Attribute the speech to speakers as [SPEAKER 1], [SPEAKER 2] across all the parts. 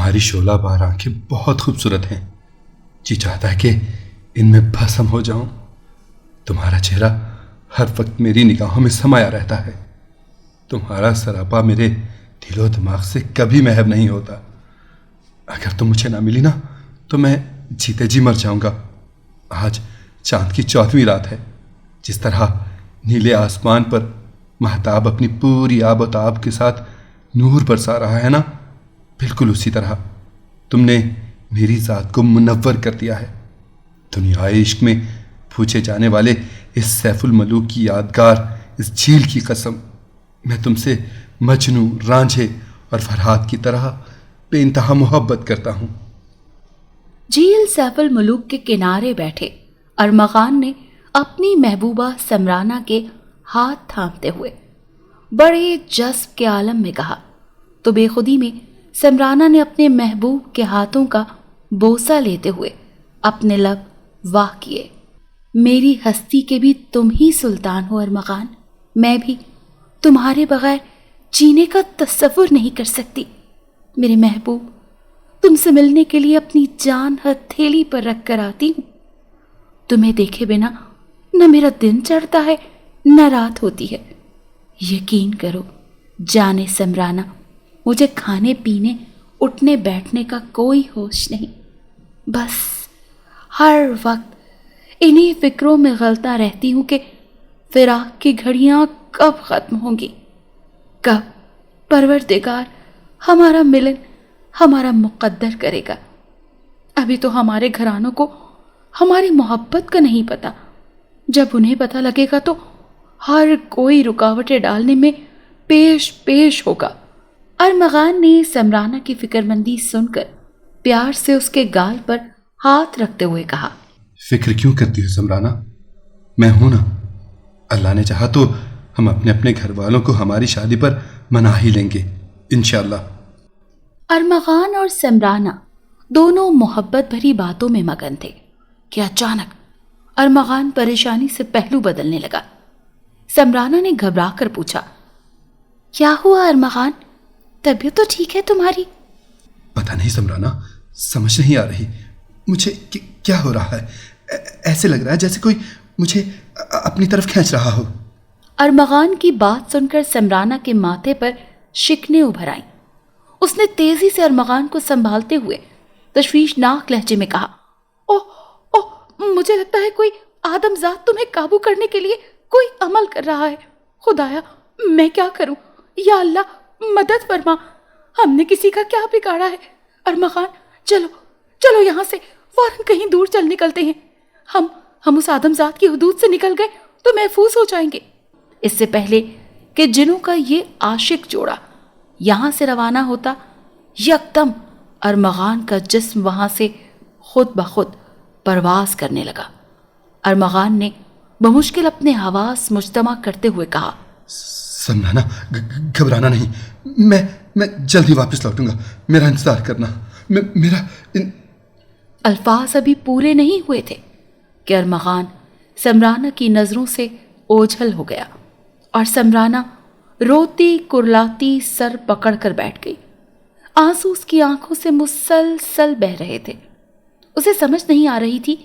[SPEAKER 1] تمہاری شعلہ بار آنکھیں بہت خوبصورت ہیں، جی چاہتا ہے کہ ان میں بھسم ہو جاؤں۔ تمہارا چہرہ ہر وقت میری نگاہوں میں سمایا رہتا ہے، تمہارا سراپا میرے دل و دماغ سے کبھی محو نہیں ہوتا۔ اگر تم مجھے نہ ملی نا تو میں جیتے جی مر جاؤں گا۔ آج چاند کی 14ویں رات ہے، جس طرح نیلے آسمان پر مہتاب اپنی پوری آب و تاب کے ساتھ نور برسا رہا ہے نا، بالکل اسی طرح تم نے میری ذات کو منور کر دیا ہے۔ دنیا عشق میں پوچھے جانے والے اس سیف الملوک کی یادگار اس جھیل کی قسم، میں تم سے مجنوں، رانجھے اور فرحات کی طرح بے انتہا محبت کرتا ہوں۔
[SPEAKER 2] جھیل سیف الملوک کے کنارے بیٹھے ارمغان نے اپنی محبوبہ سمرانہ کے ہاتھ تھامتے ہوئے بڑے جذب کے عالم میں کہا تو بے خودی میں سمرانہ نے اپنے محبوب کے ہاتھوں کا بوسہ لیتے ہوئے اپنے لب واہ کیے۔ میری ہستی کے بھی تم ہی سلطان ہو ارمغان، میں بھی تمہارے بغیر جینے کا تصور نہیں کر سکتی۔ میرے محبوب، تم سے ملنے کے لیے اپنی جان ہتھیلی پر رکھ کر آتی ہوں۔ تمہیں دیکھے بنا نہ میرا دن چڑھتا ہے نہ رات ہوتی ہے۔ یقین کرو جانے سمرانہ، مجھے کھانے پینے اٹھنے بیٹھنے کا کوئی ہوش نہیں، بس ہر وقت انہی فکروں میں غلطاں رہتی ہوں کہ فراق کی گھڑیاں کب ختم ہوں گی، کب پروردگار ہمارا ملن ہمارا مقدر کرے گا۔ ابھی تو ہمارے گھرانوں کو ہماری محبت کا نہیں پتا، جب انہیں پتہ لگے گا تو ہر کوئی رکاوٹیں ڈالنے میں پیش ہوگا۔ ارمغان نے سمرانہ کی فکر مندی سن کر پیار سے اس کے گال پر ہاتھ رکھتے ہوئے کہا،
[SPEAKER 1] فکر کیوں کرتی ہو سمرانہ؟ میں ہوں نا، اللہ نے چاہا تو ہم اپنے اپنے گھر والوں کو ہماری شادی پر منا ہی لیں گے انشاءاللہ۔
[SPEAKER 2] ارمغان اور سمرانہ دونوں محبت بھری باتوں میں مگن تھے کہ اچانک ارمغان پریشانی سے پہلو بدلنے لگا۔ سمرانہ نے گھبرا کر پوچھا، کیا ہوا ارمغان؟ طبیعت تو ٹھیک ہے تمہاری؟
[SPEAKER 1] پتہ نہیں سمرانہ، سمجھ نہیں آ رہی مجھے کیا ہو رہا ہے۔ ایسے لگ رہا ہے جیسے کوئی مجھے اپنی طرف کھینچ رہا ہو۔
[SPEAKER 2] ارمغان کی بات سن کر سمرانہ کے ماتھے پر شکنیں ابھر آئیں۔ اس نے تیزی سے ارمغان کو سنبھالتے ہوئے تشویشناک لہجے میں کہا، مجھے لگتا ہے کوئی آدم ذات تمہیں قابو کرنے کے لیے کوئی عمل کر رہا ہے۔ خدایا، میں کیا کروں؟ یا اللہ مدد فرما، ہم نے کسی کا کیا بگاڑا ہے؟ ارمغان، چلو یہاں سے فوراً کہیں دور چل نکلتے ہیں۔ ہم اس آدم ذات کی حدود سے نکل گئے تو محفوظ ہو جائیں گے۔ اس سے پہلے کہ جنوں کا یہ عاشق جوڑا یہاں سے روانہ ہوتا، یکدم ارمغان کا جسم وہاں سے خود بخود پرواز کرنے لگا۔ ارمغان نے بمشکل اپنے حواس مجتمع کرتے ہوئے کہا،
[SPEAKER 1] سمرانہ، گھبرانا نہیں، میں جلدی واپس لوٹوں گا، میرا انتظار کرنا۔
[SPEAKER 2] الفاظ ابھی پورے نہیں ہوئے تھے کہ ارمغان سمرانہ کی نظروں سے اوجھل ہو گیا اور سمرانہ روتی کرلاتی سر پکڑ کر بیٹھ گئی۔ آنسو اس کی آنکھوں سے مسلسل بہہ رہے تھے۔ اسے سمجھ نہیں آ رہی تھی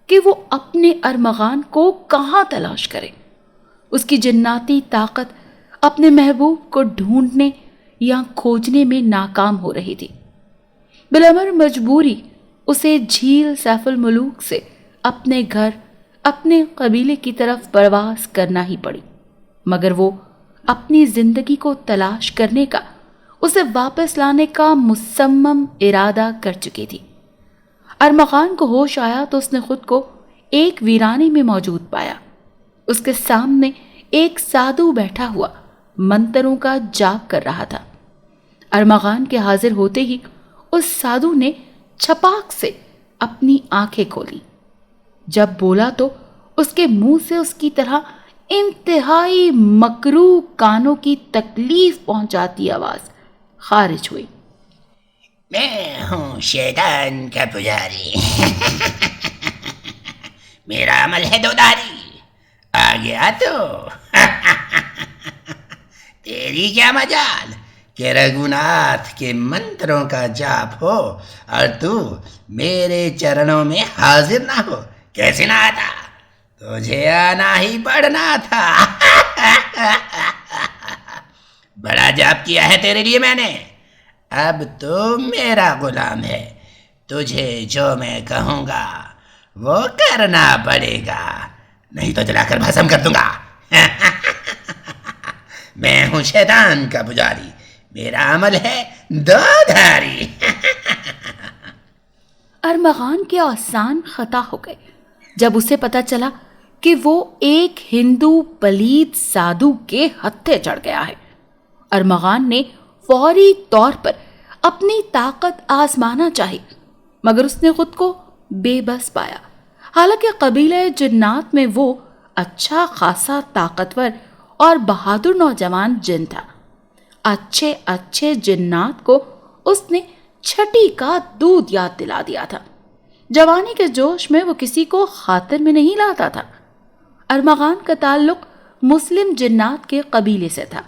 [SPEAKER 2] کہ وہ اپنے ارمغان کو کہاں تلاش کرے۔ اس کی جناتی طاقت اپنے محبوب کو ڈھونڈنے یا کھوجنے میں ناکام ہو رہی تھی۔ بالامر مجبوری اسے جھیل سیف الملوک سے اپنے گھر، اپنے قبیلے کی طرف پرواز کرنا ہی پڑی، مگر وہ اپنی زندگی کو تلاش کرنے کا، اسے واپس لانے کا مصمم ارادہ کر چکی تھی۔ ارمغان کو ہوش آیا تو اس نے خود کو ایک ویرانے میں موجود پایا۔ اس کے سامنے ایک سادھو بیٹھا ہوا منتروں کا جاپ کر رہا تھا۔ ارمغان کے حاضر ہوتے ہی اس سادھو نے چھپاک سے اپنی آنکھیں کھولی۔ جب بولا تو اس کے منہ سے اس کی طرح انتہائی مکروہ کانوں کی تکلیف پہنچاتی آواز خارج ہوئی،
[SPEAKER 3] میں ہوں شیطان کا پجاری، میرا عمل ہے دوداری، آ گیا تو تیری کیا مجال، کہ رگھوناتھ کے منتروں کا جاپ ہو اور تو میرے چرنوں میں حاضر نہ ہو؟ کیسے نہ آتا؟ تجھے آنا ہی پڑنا تھا۔ بڑا جاپ کیا ہے تیرے لیے میں نے، اب تو میرا غلام ہے، تجھے جو میں کہوں گا وہ کرنا پڑے گا، نہیں تو جلا کر بھسم کر دوں گا۔ میں ہوں شیطان کا پجاری، میرا عمل ہے دودھاری۔
[SPEAKER 2] ارمغان کے آسان خطا ہو گئے جب اسے پتا چلا کہ وہ ایک ہندو پلیت سادھو کے ہتھے چڑھ گیا ہے۔ ارمغان نے فوری طور پر اپنی طاقت آزمانا چاہی، مگر اس نے خود کو بے بس پایا۔ حالانکہ قبیلہ جنات میں وہ اچھا خاصا طاقتور اور بہادر نوجوان جن تھا۔ اچھے اچھے جنات کو اس نے چھٹی کا دودھ یاد دلا دیا تھا۔ جوانی کے جوش میں وہ کسی کو خاطر میں نہیں لاتا تھا۔ ارمغان کا تعلق مسلم جنات کے قبیلے سے تھا۔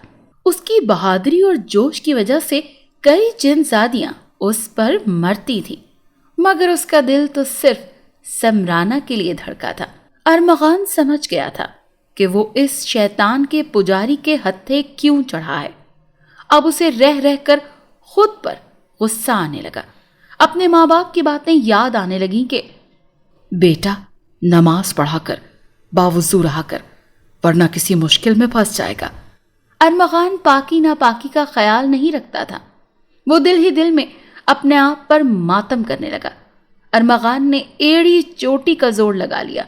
[SPEAKER 2] اس کی بہادری اور جوش کی وجہ سے کئی جن زادیاں اس پر مرتی تھیں، مگر اس کا دل تو صرف سمرانہ کے لیے دھڑکا تھا۔ ارمغان سمجھ گیا تھا کہ وہ اس شیطان کے پجاری کے ہتھے کیوں چڑھا ہے۔ اب اسے رہ رہ کر خود پر غصہ آنے لگا۔ اپنے ماں باپ کی باتیں یاد آنے لگیں کہ بیٹا نماز پڑھا کر، باوضو رہا کر، ورنہ کسی مشکل میں پھنس جائے گا۔ ارمغان پاکی ناپاکی کا خیال نہیں رکھتا تھا۔ وہ دل ہی دل میں اپنے آپ پر ماتم کرنے لگا۔ ارمغان نے ایڑی چوٹی کا زور لگا لیا،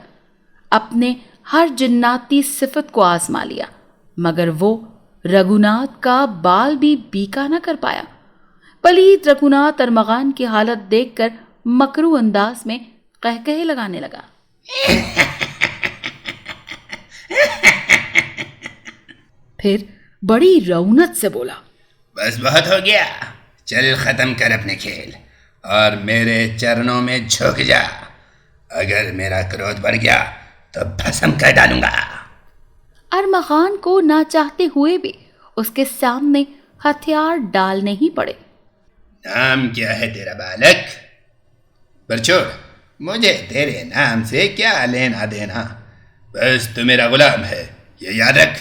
[SPEAKER 2] اپنے ہر جناتی صفت کو آزما لیا، مگر وہ رگھوناتھ کا بال بھی بیکا نہ کر پایا۔ پلیت رگھوناتھ ارمغان کی حالت دیکھ کر مکرو انداز میں قہقہے لگانے لگا۔ پھر بڑی رونت سے بولا،
[SPEAKER 3] بس بہت ہو گیا، چل ختم کر اپنے کھیل اور میرے چرنوں میں جھک جا۔ اگر میرا کرودھ بڑھ گیا تو بھسم کر ڈالوں گا۔
[SPEAKER 2] ارمغان کو نہ چاہتے ہوئے بھی اس کے سامنے ہتھیار ڈالنے ہی پڑے۔
[SPEAKER 3] نام کیا ہے تیرا بالک؟ پر چھوڑ، مجھے تیرے نام سے کیا لینا دینا، بس تو میرا غلام ہے، یہ یاد رکھ۔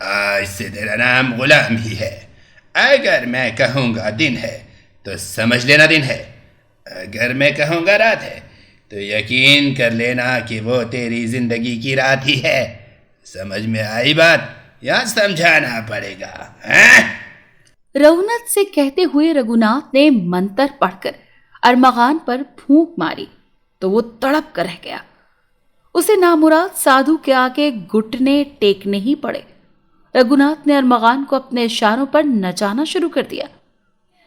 [SPEAKER 3] آج سے تیرا نام غلام ہی ہے۔ اگر میں کہوں گا دن ہے تو سمجھ لینا دن ہے، اگر میں کہوں گا رات ہے تو یقین کر لینا کہ وہ تیری زندگی کی رات ہی ہے۔ سمجھ میں آئی بات یا سمجھانا پڑے گا؟
[SPEAKER 2] رونت سے کہتے ہوئے رگھوناتھ نے منتر پڑھ کر ارمغان پر پھونک ماری تو وہ تڑپ کر رہ گیا۔ اسے نامراد سادھو کے آگے گھٹنے ٹیکنے ہی پڑے۔ رگھوناتھ نے ارمغان کو اپنے اشاروں پر نچانا شروع کر دیا۔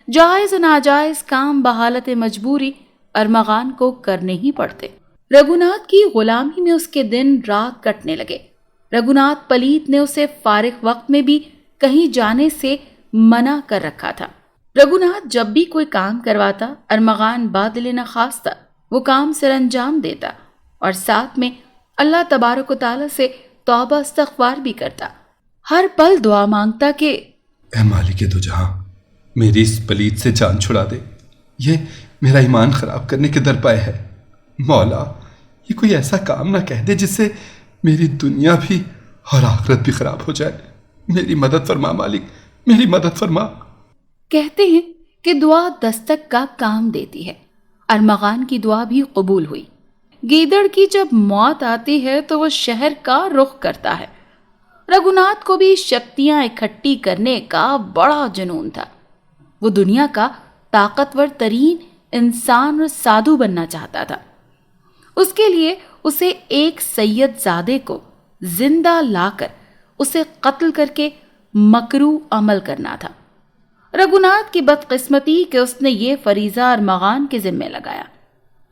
[SPEAKER 2] جائز و ناجائز کام بحالت مجبوری ارمغان کو کرنے ہی پڑتے۔ رگھوناتھ کی غلامی میں اس کے دن رات کٹنے لگے۔ رگھوناتھ پلیت نے اسے فارغ وقت میں بھی کہیں جانے سے منع کر رکھا تھا۔ رگھوناتھ جب بھی کوئی کام کرواتا، ارمغان بادل نخواستہ وہ کام سر انجام دیتا اور ساتھ میں اللہ تبارک و تعالیٰ سے توبہ استغفار بھی کرتا۔ ہر پل دعا مانگتا کہ
[SPEAKER 1] اے مالک دو جہاں، میری اس پلیت سے جان چھڑا دے، یہ میرا ایمان خراب کرنے کے درپائے ہے۔ مولا، یہ کوئی ایسا کام نہ کہہ دے جس سے میری دنیا بھی اور آخرت بھی خراب ہو جائے۔ میری مدد فرما مالک، میری مدد فرما۔
[SPEAKER 2] کہتے ہیں کہ دعا دستک کا کام دیتی ہے۔ ارمغان کی دعا بھی قبول ہوئی۔ گیدڑ کی جب موت آتی ہے تو وہ شہر کا رخ کرتا ہے۔ رگھوناتھ کو بھی شکتیاں اکٹھی کرنے کا بڑا جنون تھا۔ وہ دنیا کا طاقتور ترین انسان اور سادھو بننا چاہتا تھا۔ اس کے لیے اسے ایک سید زادے کو زندہ لا کر اسے قتل کر کے مکروہ عمل کرنا تھا۔ رگھوناتھ کی بدقسمتی کہ اس نے یہ فریضہ ارمغان کے ذمے لگایا۔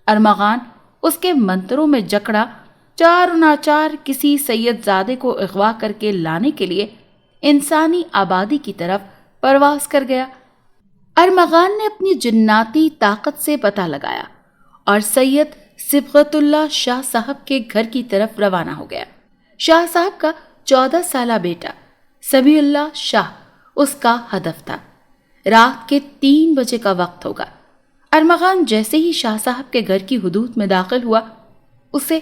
[SPEAKER 2] ارمغان اس کے منتروں میں جکڑا چار ناچار کسی سید زادے کو اغوا کر کے لانے کے لیے انسانی آبادی کی طرف پرواز کر گیا۔ ارمغان نے اپنی جناتی طاقت سے پتہ لگایا اور سید صبغت اللہ شاہ صاحب کے گھر کی طرف روانہ ہو گیا۔ شاہ صاحب کا 14 سالہ بیٹا سمیع اللہ شاہ اس کا ہدف تھا۔ رات کے 3 بجے کا وقت ہوگا۔ ارمغان جیسے ہی شاہ صاحب کے گھر کی حدود میں داخل ہوا، اسے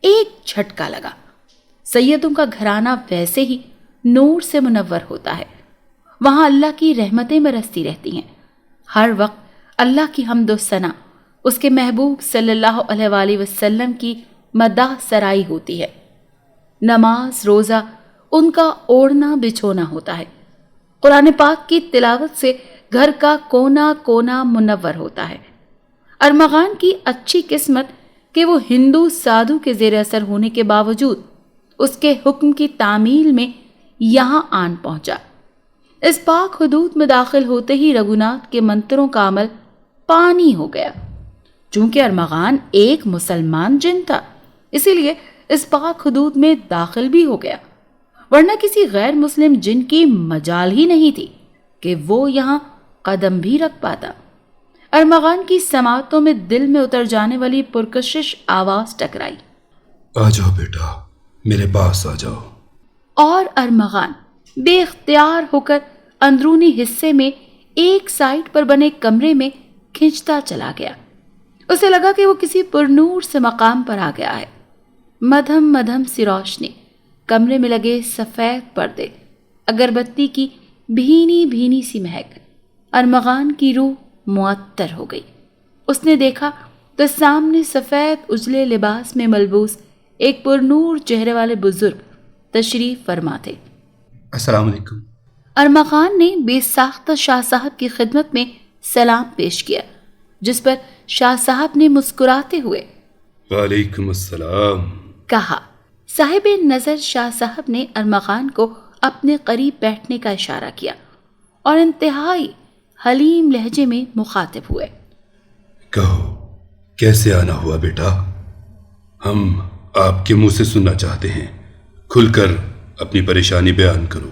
[SPEAKER 2] ایک جھٹکا لگا۔ سیدوں کا گھرانہ ویسے ہی نور سے منور ہوتا ہے، وہاں اللہ کی رحمتیں برستی رہتی ہیں، ہر وقت اللہ کی حمد و ثنا، اس کے محبوب صلی اللہ علیہ وآلہ وسلم کی مداح سرائی ہوتی ہے، نماز روزہ ان کا اوڑھنا بچھونا ہوتا ہے، قرآن پاک کی تلاوت سے گھر کا کونا کونا منور ہوتا ہے۔ ارمغان کی اچھی قسمت کہ وہ ہندو سادھو کے زیر اثر ہونے کے باوجود اس کے حکم کی تعمیل میں یہاں آن پہنچا۔ اس پاک حدود میں داخل ہوتے ہی رگھوناتھ کے منتروں کا عمل پانی ہو گیا۔ چونکہ ارمغان ایک مسلمان جن تھا، اسی لیے اس پاک حدود میں داخل بھی ہو گیا، ورنہ کسی غیر مسلم جن کی مجال ہی نہیں تھی کہ وہ یہاں قدم بھی رکھ پاتا۔ ارمغان کی سماعتوں میں دل میں اتر جانے والی پرکشش آواز ٹکرائی،
[SPEAKER 1] آ جاؤ بیٹا، میرے پاس آ جاؤ۔
[SPEAKER 2] اور ارمغان بے اختیار ہو کر اندرونی حصے میں ایک سائٹ پر بنے کمرے میں کھنچتا چلا گیا۔ اسے لگا کہ وہ کسی پرنور سے مقام پر آ گیا ہے۔ مدھم مدھم سی روشنی، کمرے میں لگے سفید پردے، اگربتی کی بھینی بھینی سی مہک، ارمغان کی روح معطر ہو گئی۔ اس نے دیکھا تو سامنے سفید اجلے لباس میں ملبوس ایک پرنور چہرے والے بزرگ تشریف فرما تھے۔
[SPEAKER 1] السلام علیکم۔
[SPEAKER 2] ارمغان نے بے ساختہ شاہ صاحب کی خدمت میں سلام پیش کیا، جس پر شاہ صاحب نے مسکراتے ہوئے
[SPEAKER 1] وعلیکم السلام
[SPEAKER 2] کہا۔ صاحب نظر شاہ صاحب نے ارمغان کو اپنے قریب بیٹھنے کا اشارہ کیا اور انتہائی حلیم لہجے میں مخاطب ہوئے۔
[SPEAKER 1] کہو، کیسے آنا ہوا بیٹا؟ ہم آپ کے منہ سے سننا چاہتے ہیں، کھل کر اپنی پریشانی بیان کرو،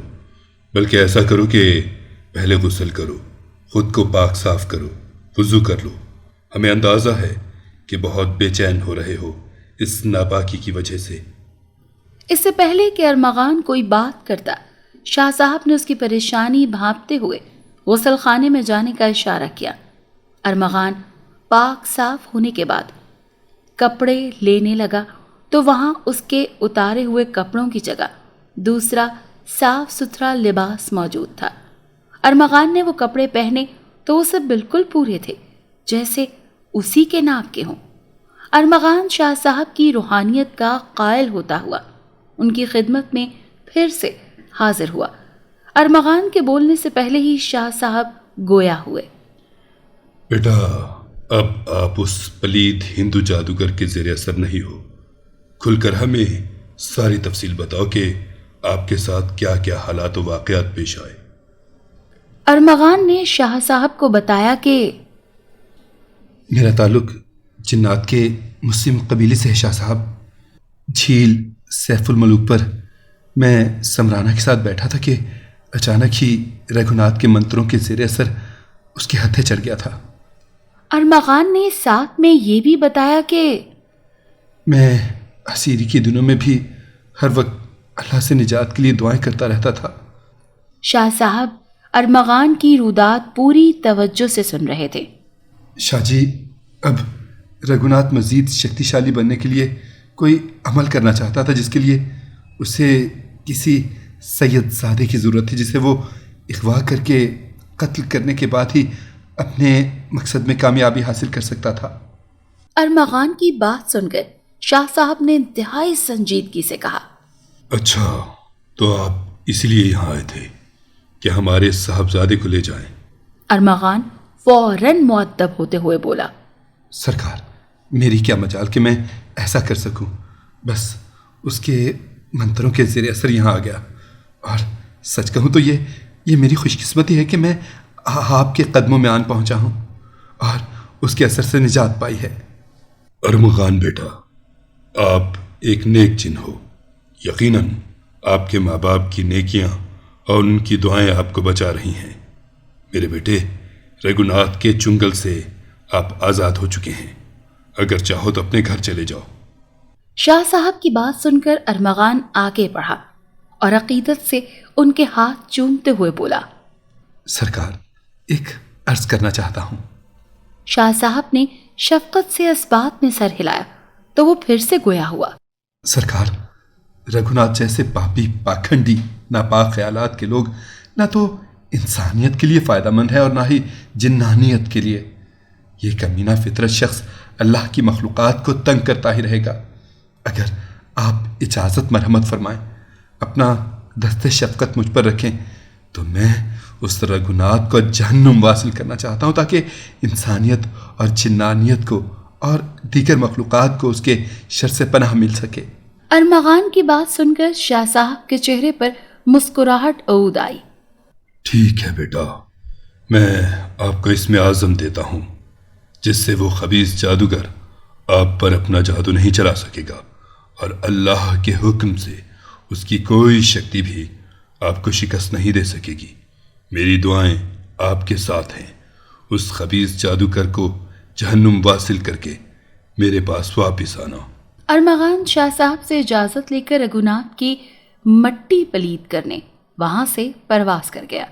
[SPEAKER 1] بلکہ ایسا کرو کہ پہلے غسل کرو، خود کو پاک صاف کرو، وضو کر لو۔ ہمیں اندازہ ہے کہ بہت بے چین ہو رہے ہو اس ناپاکی کی وجہ سے۔
[SPEAKER 2] اس سے پہلے کہ ارمغان کوئی بات کرتا، شاہ صاحب نے اس کی پریشانی بھانپتے ہوئے غسل خانے میں جانے کا اشارہ کیا۔ ارمغان پاک صاف ہونے کے بعد کپڑے لینے لگا تو وہاں اس کے اتارے ہوئے کپڑوں کی جگہ دوسرا صاف ستھرا لباس موجود تھا۔ ارمغان نے وہ کپڑے پہنے تو وہ سب بالکل پورے تھے، جیسے اسی کے ناپ کے ہوں۔ ارمغان شاہ صاحب کی روحانیت کا قائل ہوتا ہوا ان کی خدمت میں پھر سے حاضر ہوا۔ ارمغان کے بولنے سے پہلے ہی شاہ صاحب گویا ہوئے۔
[SPEAKER 1] بیٹا، اب آپ اس پلید ہندو جادوگر کے زیر اثر نہیں ہو، کھل کر ہمیں ساری تفصیل بتاؤ کہ آپ کے ساتھ کیا کیا حالات و واقعات پیش آئے۔
[SPEAKER 2] ارمغان نے شاہ صاحب کو بتایا کہ
[SPEAKER 1] میرا تعلق جنات کے مسلم قبیلے سے ہے شاہ صاحب۔ جھیل سیف الملوک پر میں سمرانہ کے ساتھ بیٹھا تھا کہ اچانک ہی رگھوناتھ کے منتروں کے زیر اثر اس کے ہتھے چڑھ گیا تھا۔
[SPEAKER 2] ارمغان نے ساتھ میں یہ بھی بتایا کہ
[SPEAKER 1] میں اسیری کے دنوں میں بھی ہر وقت اللہ سے نجات کے لیے دعائیں کرتا رہتا تھا۔
[SPEAKER 2] شاہ صاحب ارمغان کی رودات پوری توجہ سے سن رہے تھے۔
[SPEAKER 1] شاہ جی، اب رگھوناتھ مزید شکتیشالی بننے کے لیے کوئی عمل کرنا چاہتا تھا جس کے لیے اسے کسی سید زادے کی ضرورت تھی جسے وہ اغوا کر کے قتل کرنے کے بعد ہی اپنے مقصد میں کامیابی حاصل کر سکتا تھا۔
[SPEAKER 2] ارمغان کی بات سن کر شاہ صاحب نے انتہائی سنجیدگی سے کہا،
[SPEAKER 1] اچھا، تو آپ اسی لیے یہاں آئے تھے کہ ہمارے صاحبزادے کو لے جائیں؟
[SPEAKER 2] ارمغان فوراً مؤدب ہوتے ہوئے بولا،
[SPEAKER 1] سرکار، میری کیا مجال کہ میں ایسا کر سکوں، بس اس کے منتروں کے زیر اثر یہاں آ گیا، اور سچ کہوں تو یہ میری خوش قسمتی ہے کہ میں آپ کے قدموں میں آن پہنچا ہوں اور اس کے اثر سے نجات پائی ہے۔ ارمغان بیٹا، آپ ایک نیک جن ہو، یقیناً آپ کے ماں باپ کی نیکیاں اور ان کی دعائیں آپ کو بچا رہی ہیں۔ میرے بیٹے، رگھوناتھ کے چنگل سے آپ آزاد ہو چکے ہیں، اگر چاہو تو اپنے گھر چلے جاؤ۔
[SPEAKER 2] شاہ صاحب کی بات سن کر ارمغان آگے بڑھا اور عقیدت سے ان کے ہاتھ چومتے ہوئے بولا،
[SPEAKER 1] سرکار، ایک عرض کرنا چاہتا ہوں۔
[SPEAKER 2] شاہ صاحب نے شفقت سے اس بات میں سر ہلایا تو وہ پھر سے گویا ہوا۔
[SPEAKER 1] سرکار، رگھوناتھ جیسے پاپی، پاکھنڈی، ناپاک خیالات کے لوگ نہ تو انسانیت کے لیے فائدہ مند ہے اور نہ ہی جنانیت کے لیے۔ یہ کمینہ فطرت شخص اللہ کی مخلوقات کو تنگ کرتا ہی رہے گا۔ اگر آپ اجازت مرحمت فرمائیں، اپنا دست شفقت مجھ پر رکھیں تو میں اس رگھوناتھ کو جہنم واصل کرنا چاہتا ہوں، تاکہ انسانیت اور جنانیت کو اور دیگر مخلوقات کو اس کے شر سے پناہ مل سکے۔
[SPEAKER 2] ارمغان کی بات سن کر شاہ صاحب کے چہرے پر مسکراہٹ عود آئی۔
[SPEAKER 1] ٹھیک ہے بیٹا، میں آپ کو اسم اعظم دیتا ہوں جس سے وہ خبیث جادوگر آپ پر اپنا جادو نہیں چلا سکے گا، اور اللہ کے حکم سے اس کی کوئی شکتی بھی آپ کو شکست نہیں دے سکے گی۔ میری دعائیں آپ کے ساتھ ہیں۔ اس خبیث جادوگر کو جہنم واصل کر کے میرے پاس واپس آنا۔
[SPEAKER 2] ارمغان شاہ صاحب سے اجازت لے کر رگھوناتھ کی مٹی پلید کرنے وہاں سے پرواز کر گیا۔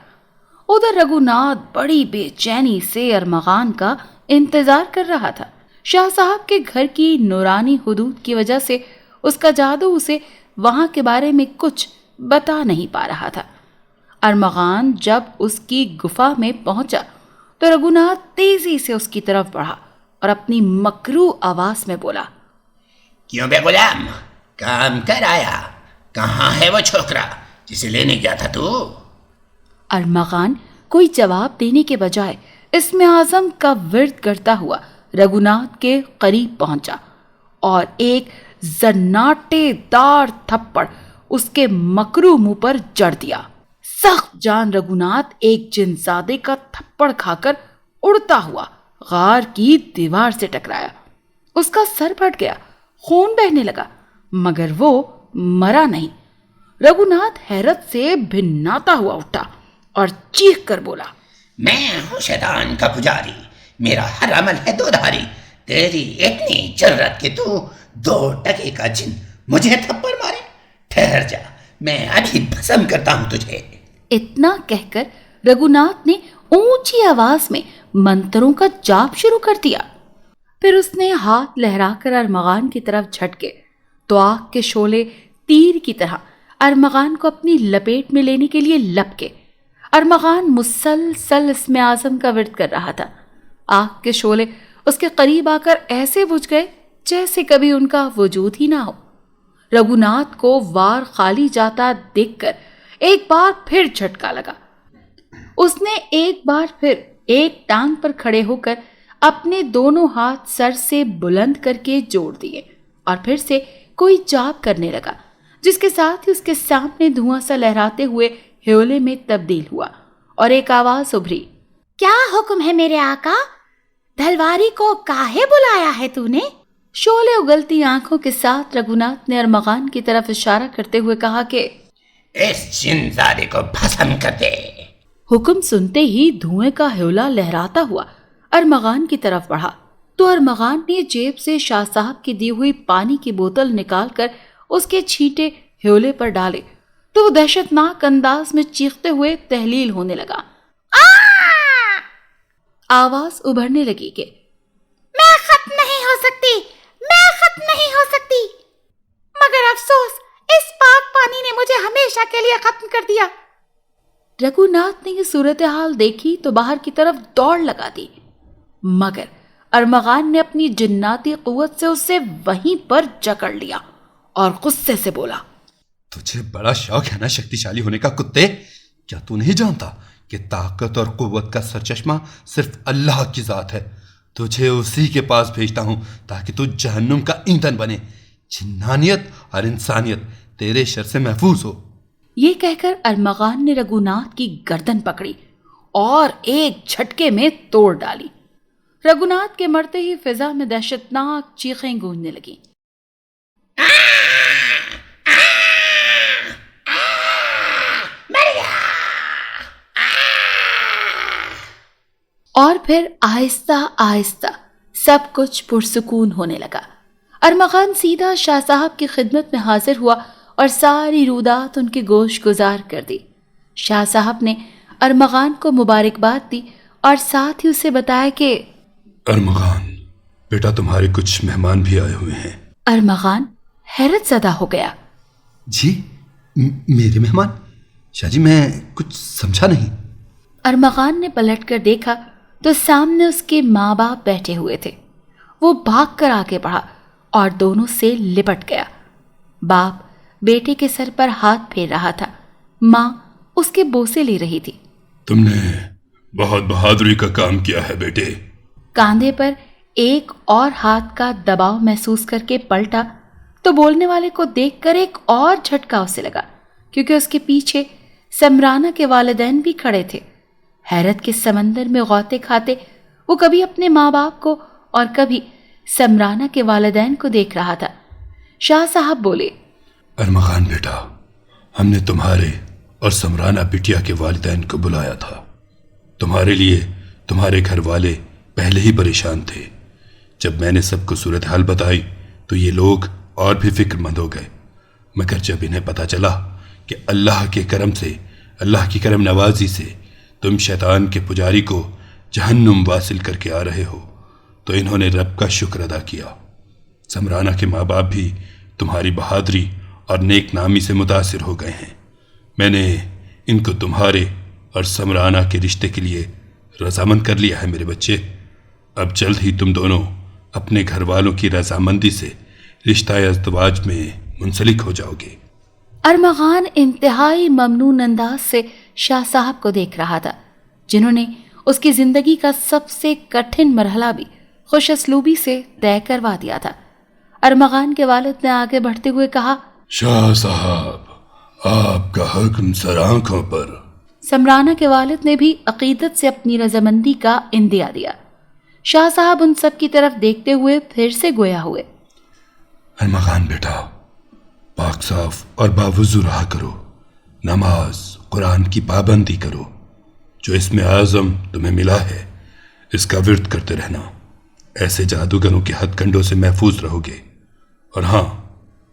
[SPEAKER 2] ادھر رگھوناتھ بڑی بے چینی سے ارمغان کا انتظار کر رہا تھا۔ شاہ صاحب کے گھر کی نورانی حدود کی وجہ سے اس کا جادو اسے وہاں کے بارے میں کچھ بتا نہیں پا رہا تھا۔ ارمغان جب اس کی گفا میں پہنچا تو رگھوناتھ تیزی سے اس کی طرف بڑھا اور اپنی مکروہ آواز میں بولا،
[SPEAKER 3] کیوں بے غلام، کام کر آیا؟ کہاں ہے وہ چھوکرا جسے لینے گیا تھا تو؟
[SPEAKER 2] ارمغان کوئی جواب دینے کے بجائے اسم اعظم کا ورد کرتا ہوا رگھوناتھ کے قریب پہنچا اور ایک زناٹے دار تھپڑ اس کے مکروہ منہ پر جڑ دیا۔ سخت جان رگھوناتھ ایک جن زادے کا تھپڑ کھا کر اڑتا ہوا غار کی دیوار سے ٹکرایا۔ اس کا سر پھٹ گیا، خون بہنے لگا، مگر وہ مرا نہیں۔ رگھوناتھ حیرت سے بھناتا ہوا اٹھا اور چیخ کر بولا،
[SPEAKER 3] میں ہوں شیطان کا پجاری، میرا ہر عمل ہے دو دھاری۔ تیری اتنی جرت کہ تو 2 ٹکے کا جن مجھے تھپڑ مارے؟ ٹھہر جا، میں ابھی بھسم کرتا ہوں تجھے۔
[SPEAKER 2] اتنا کہہ کر رگھوناتھ نے اونچی آواز میں منتروں کا جاپ شروع کر دیا۔ پھر اس نے ہاتھ لہرا کر ارمغان کی طرف جھٹکے تو آگ کے شعلے تیر کی طرح ارمغان کو اپنی لپیٹ میں لینے کے لیے لپکے۔ ارمغان مسلسل اسم اعظم کا ورد کر رہا تھا۔ آگ کے شعلے اس کے قریب آ کر ایسے بجھ گئے جیسے کبھی ان کا وجود ہی نہ ہو۔ رگھوناتھ کو وار خالی جاتا دیکھ کر ایک بار پھر جھٹکا لگا۔ اس نے ایک بار پھر ایک ٹانگ پر کھڑے ہو کر اپنے دونوں ہاتھ سر سے بلند کر کے جوڑ دیے اور پھر سے کوئی جاپ کرنے لگا، جس کے ساتھ ہی اس کے سامنے دھواں سا لہراتے ہوئے ہیولے میں تبدیل ہوا اور ایک آواز ابھری، کیا حکم ہے میرے آقا؟ دھلواری کو کاہے بلایا ہے تو نے؟ شعلے اگلتی آنکھوں کے ساتھ رگھوناتھ نے ارمغان کی طرف اشارہ کرتے ہوئے کہا کہ
[SPEAKER 3] اس جن زادے کو بھسم کر دے۔
[SPEAKER 2] حکم سنتے ہی دھوئیں کا ہیولا لہراتا ہوا ارمغان کی طرف بڑھا تو ارمغان نے جیب سے شاہ صاحب کی دی ہوئی پانی کی بوتل نکال کر اس کے چھینٹے ہیولے پر ڈالے تو وہ دہشت ناک انداز میں چیختے ہوئے تحلیل ہونے لگا۔ آواز ابھرنے لگی کہ میں ختم نہیں ہو سکتی، میں ختم نہیں ہو سکتی، مگر افسوس اس پاک پانی نے مجھے ہمیشہ کے لیے ختم کر دیا۔ رگھوناتھ نے یہ صورتحال دیکھی تو باہر کی طرف دوڑ لگا دی، مگر ارمغان نے اپنی جناتی قوت سے اسے وہیں پر جکڑ لیا اور غصے سے بولا،
[SPEAKER 1] تجھے بڑا شوق ہے نا شکتی شالی ہونے کا کتے؟ کیا تو نہیں جانتا کہ طاقت اور قوت کا سرچشمہ صرف اللہ کی ذات ہے؟ تجھے اسی کے پاس بھیجتا ہوں تاکہ تو جہنم کا ایندھن بنے، جنانیت اور انسانیت تیرے شر سے محفوظ ہو۔
[SPEAKER 2] یہ کہہ کر ارمغان نے رگھوناتھ کی گردن پکڑی اور ایک جھٹکے میں توڑ ڈالی۔ رگھوناتھ کے مرتے ہی فضا میں دہشتناک چیخیں گونجنے لگیں۔ اور پھر آہستہ آہستہ سب کچھ پرسکون ہونے لگا۔ ارمغان سیدھا شاہ صاحب کی خدمت میں حاضر ہوا اور ساری رودات ان کے گوش گزار کر دی۔ شاہ صاحب نے ارمغان کو مبارکباد دی اور ساتھ ہی اسے بتایا کہ
[SPEAKER 1] ارمغان بیٹا تمہارے کچھ مہمان بھی آئے ہوئے ہیں۔
[SPEAKER 2] ارمغان حیرت زدہ ہو گیا۔
[SPEAKER 1] جی میرے مہمان؟ شاہ جی میں کچھ سمجھا نہیں۔
[SPEAKER 2] ارمغان نے پلٹ کر دیکھا تو سامنے اس کے ماں باپ بیٹھے ہوئے تھے۔ وہ بھاگ کر آگے بڑھا اور دونوں سے لپٹ گیا۔ باپ بیٹے کے سر پر ہاتھ پھیر رہا تھا، ماں اس کے بوسے لے رہی تھی۔
[SPEAKER 1] تم نے بہت بہادری کا کام کیا ہے بیٹے۔
[SPEAKER 2] کاندھے پر ایک اور ہاتھ کا دباؤ محسوس کر کے پلٹا تو بولنے والے کو دیکھ کر ایک اور جھٹکا اسے لگا، کیونکہ اس کے پیچھے سمرانہ کے والدین بھی کھڑے تھے۔ حیرت کے سمندر میں غوطے کھاتے وہ کبھی اپنے ماں باپ کو اور کبھی سمرانہ کے والدین کو دیکھ رہا تھا۔ شاہ صاحب بولے،
[SPEAKER 1] ارمغان بیٹا، ہم نے تمہارے اور سمرانہ بٹیا کے والدین کو بلایا تھا۔ تمہارے لیے تمہارے گھر والے پہلے ہی پریشان تھے۔ جب میں نے سب کو صورتحال بتائی تو یہ لوگ اور بھی فکر مند ہو گئے، مگر جب انہیں پتہ چلا کہ اللہ کے کرم سے، اللہ کی کرم نوازی سے تم شیطان کے پجاری کو جہنم واصل کر کے آ رہے ہو تو انہوں نے رب کا شکر ادا کیا۔ سمرانہ کے ماں باپ بھی تمہاری بہادری اور نیک نامی سے متاثر ہو گئے ہیں۔ میں نے ان کو تمہارے اور سمرانہ کے رشتے کے لیے رضامند کر لیا ہے میرے بچے۔ اب جلد ہی تم دونوں اپنے گھر والوں کی رضامندی سے رشتہ ازدواج میں منسلک ہو جاؤ گے۔
[SPEAKER 2] ارمغان انتہائی ممنون انداز سے شاہ صاحب کو دیکھ رہا تھا، جنہوں نے اس کی زندگی کا سب سے کٹھن مرحلہ بھی خوش اسلوبی سے طے کروا دیا تھا۔ ارمغان کے والد نے آگے بڑھتے ہوئے کہا،
[SPEAKER 1] شاہ صاحب آپ کا حکم سر آنکھوں پر۔
[SPEAKER 2] سمرانہ کے والد نے بھی عقیدت سے اپنی رضامندی کا اندیا دیا۔ شاہ صاحب ان سب کی طرف دیکھتے ہوئے پھر سے گویا ہوئے،
[SPEAKER 1] ارمغان بیٹا پاک صاف اور باوضو رہا کرو، نماز قرآن کی پابندی کرو، جو اسم اعظم تمہیں ملا ہے اس کا ورد کرتے رہنا، ایسے جادوگروں کے ہتھ کنڈوں سے محفوظ رہو گے۔ اور ہاں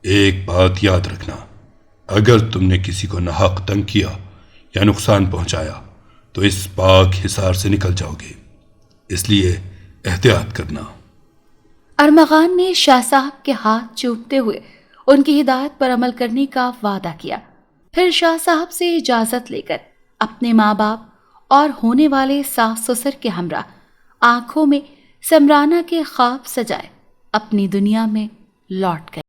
[SPEAKER 1] ایک بات یاد رکھنا، اگر تم نے کسی کو ناحق تنگ کیا یا نقصان پہنچایا تو اس پاک حصار سے نکل جاؤ گے، اس لیے احتیاط کرنا۔
[SPEAKER 2] ارمغان نے شاہ صاحب کے ہاتھ چومتے ہوئے ان کی ہدایت پر عمل کرنے کا وعدہ کیا، پھر شاہ صاحب سے اجازت لے کر اپنے ماں باپ اور ہونے والے ساس سسر کے ہمراہ آنکھوں میں سمرانہ کے خواب سجائے اپنی دنیا میں لوٹ گئے۔